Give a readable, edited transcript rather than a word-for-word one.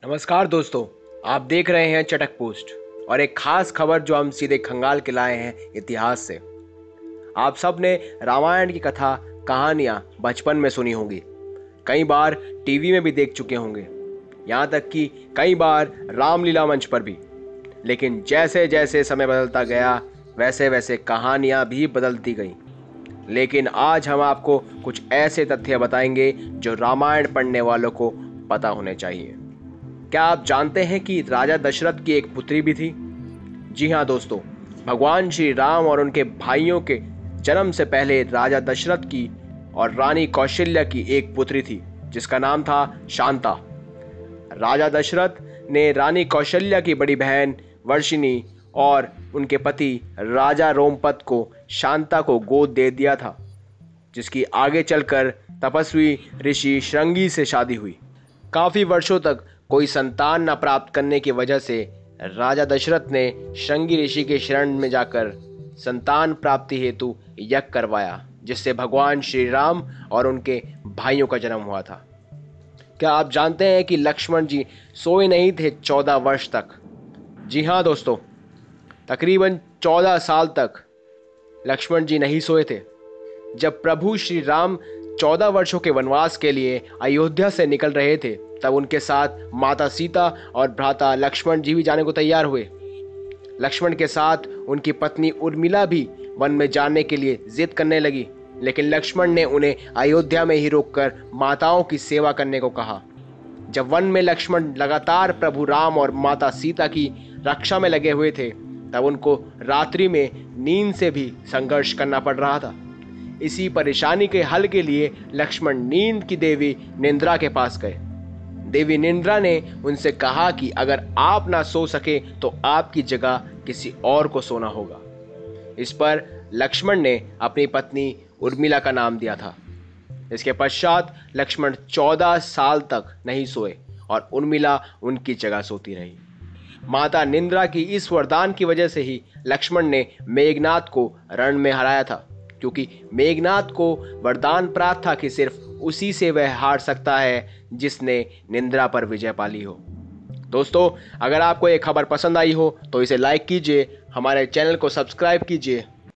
नमस्कार दोस्तों। आप देख रहे हैं चटक पोस्ट और एक खास खबर जो हम सीधे खंगाल के लाए हैं इतिहास से। आप सब ने रामायण की कथा कहानियां बचपन में सुनी होंगी, कई बार टीवी में भी देख चुके होंगे, यहाँ तक कि कई बार रामलीला मंच पर भी। लेकिन जैसे जैसे समय बदलता गया वैसे वैसे कहानियां भी बदलती गईं। लेकिन आज हम आपको कुछ ऐसे तथ्य बताएंगे जो रामायण पढ़ने वालों को पता होने चाहिए। क्या आप जानते हैं कि राजा दशरथ की एक पुत्री भी थी? जी हाँ दोस्तों, भगवान श्री राम और उनके भाइयों के जन्म से पहले राजा दशरथ की और रानी कौशल्या की एक पुत्री थी जिसका नाम था शांता। राजा दशरथ ने रानी कौशल्या की बड़ी बहन वर्षिनी और उनके पति राजा रोमपत को शांता को गोद दे दिया था, जिसकी आगे चलकर तपस्वी ऋषि श्रृंगी से शादी हुई। काफी वर्षों तक कोई संतान न प्राप्त करने की वजह से राजा दशरथ ने श्रृंगी ऋषि के शरण में जाकर संतान प्राप्ति हेतु यज्ञ करवाया, जिससे भगवान श्री राम और उनके भाइयों का जन्म हुआ था। क्या आप जानते हैं कि लक्ष्मण जी सोए नहीं थे 14 वर्ष तक? जी हाँ दोस्तों, तकरीबन 14 साल तक लक्ष्मण जी नहीं सोए थे। जब प्रभु श्री राम 14 वर्षों के वनवास के लिए अयोध्या से निकल रहे थे, तब उनके साथ माता सीता और भ्राता लक्ष्मण जी भी जाने को तैयार हुए। लक्ष्मण के साथ उनकी पत्नी उर्मिला भी वन में जाने के लिए जिद करने लगी, लेकिन लक्ष्मण ने उन्हें अयोध्या में ही रोककर माताओं की सेवा करने को कहा। जब वन में लक्ष्मण लगातार प्रभु राम और माता सीता की रक्षा में लगे हुए थे, तब उनको रात्रि में नींद से भी संघर्ष करना पड़ रहा था। इसी परेशानी के हल के लिए लक्ष्मण नींद की देवी निंद्रा के पास गए। देवी निंद्रा ने उनसे कहा कि अगर आप ना सो सके तो आपकी जगह किसी और को सोना होगा। इस पर लक्ष्मण ने अपनी पत्नी उर्मिला का नाम दिया था। इसके पश्चात लक्ष्मण 14 साल तक नहीं सोए और उर्मिला उनकी जगह सोती रही। माता निंद्रा की इस वरदान की वजह से ही लक्ष्मण ने मेघनाद को रण में हराया था, क्योंकि मेघनाद को वरदान प्राप्त था कि सिर्फ उसी से वह हार सकता है जिसने निंद्रा पर विजय पाली हो। दोस्तों, अगर आपको ये खबर पसंद आई हो तो इसे लाइक कीजिए, हमारे चैनल को सब्सक्राइब कीजिए